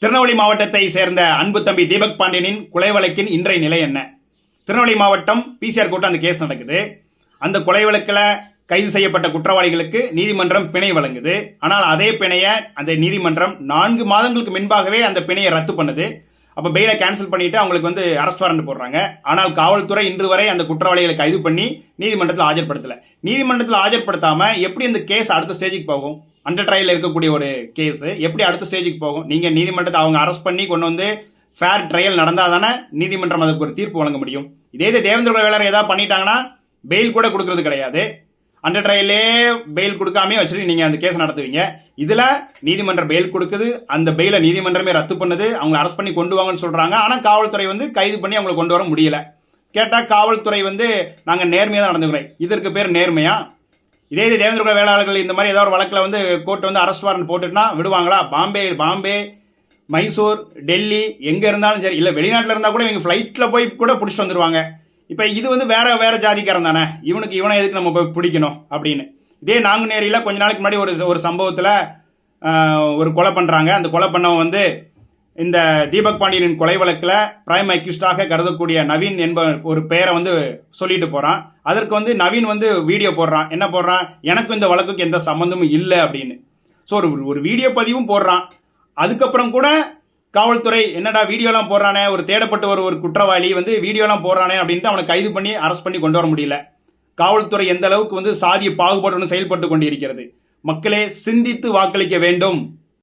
திருநெல்வேலி மாவட்டத்தை சேர்ந்த அன்பு தம்பி தீபக் பாண்டியனின் கொலை வழக்கின் இன்றைய நிலை என்ன? திருநெல்வேலி மாவட்டம் பிசிஆர் கோர்ட் அந்த கேஸ் நடக்குது. அந்த கொலை வழக்கில் கைது செய்யப்பட்ட குற்றவாளிகளுக்கு நீதிமன்றம் பிணை வழங்குது. ஆனால் அதே பிணையை அந்த நீதிமன்றம் 4 மாதங்களுக்கு முன்பாகவே அந்த பிணையை ரத்து பண்ணுது. அப்போ பெயிலை கேன்சல் பண்ணிட்டு அவங்களுக்கு அரெஸ்ட் வாரண்ட் போடுறாங்க. ஆனால் காவல்துறை இன்று வரை அந்த குற்றவாளிகளை கைது பண்ணி நீதிமன்றத்தில் ஆஜர்படுத்தல. நீதிமன்றத்தில் ஆஜர்படுத்தாம எப்படி இந்த கேஸ் அடுத்த ஸ்டேஜுக்கு போகும்? அண்டர் ட்ரையல் இருக்கக்கூடிய ஒரு கேஸ் எப்படி அடுத்த ஸ்டேஜுக்கு போகும்? நீங்க நீதிமன்றத்தை அவங்க அரெஸ்ட் பண்ணி கொண்டு வந்து ஃபேர் ட்ரையல் நடந்தால் தானே நீதிமன்றம் அதுக்கு ஒரு தீர்ப்பு வழங்க முடியும். இதே தேவேந்திர குல வேளாளர் ஏதாவது பண்ணிட்டாங்கன்னா பெயில் கூட கொடுக்கறது கிடையாது. அண்டர் ட்ரையலே பெயில் கொடுக்காமே வச்சுட்டு நீங்க அந்த கேஸ் நடத்துவீங்க. இதுல நீதிமன்றம் பெயில் கொடுக்குது, அந்த பெயிலை நீதிமன்றமே ரத்து பண்ணுது, அவங்க அரெஸ்ட் பண்ணி கொண்டு வாங்கன்னு சொல்றாங்க. ஆனா காவல்துறை கைது பண்ணி அவங்களை கொண்டு வர முடியல. கேட்டா காவல்துறை நாங்க நேர்மையா தான் நடந்துக்கிறோம். இதற்கு பேர் நேர்மையா? இதே தேவேந்திர குல வேளாளர்கள் இந்த மாதிரி ஏதாவது ஒரு வழக்கில் கோர்ட் அரெஸ்ட் வாரண்ட் போட்டுட்டுனா விடுவாங்களா? பாம்பே, மைசூர், டெல்லி எங்க இருந்தாலும் சரி, இல்ல வெளிநாட்டில் இருந்தா கூட இவங்க ஃபிளைட்ல போய் கூட பிடிச்சிட்டு வந்துருவாங்க. இப்ப இது வேற ஜாதிக்காரன் தானே, இவனை எதுக்கு நம்ம போய் பிடிக்கணும் அப்படின்னு. இதே நாங்குநேரியில கொஞ்ச நாளைக்கு முன்னாடி ஒரு சம்பவத்துல ஒரு கொலை பண்றாங்க. அந்த கொலை பண்ணவன் இந்த தீபக் பாண்டியனின் கொலை வழக்கில் பிரைம் அக்யூஸ்டாக கருதக்கூடிய நவீன் என்ப ஒரு பெயரை சொல்லிட்டு போறான். அதற்கு நவீன் வீடியோ போடுறான். என்ன போடுறான்? எனக்கு இந்த வழக்குக்கு எந்த சம்பந்தமும் இல்லை அப்படின்னு. ஸோ ஒரு வீடியோ பதிவும் போடுறான். அதுக்கப்புறம் கூட காவல்துறை என்னடா வீடியோலாம் போடுறானே, ஒரு தேடப்பட்ட ஒரு குற்றவாளி வீடியோலாம் போடுறானே அப்படின்ட்டு அவனை கைது பண்ணி அரெஸ்ட் பண்ணி கொண்டு வர முடியல. காவல்துறை எந்த அளவுக்கு சாதிய பாகுபாடு செயல்பட்டு கொண்டிருக்கிறது. மக்களே சிந்தித்து வாக்களிக்க வேண்டும்.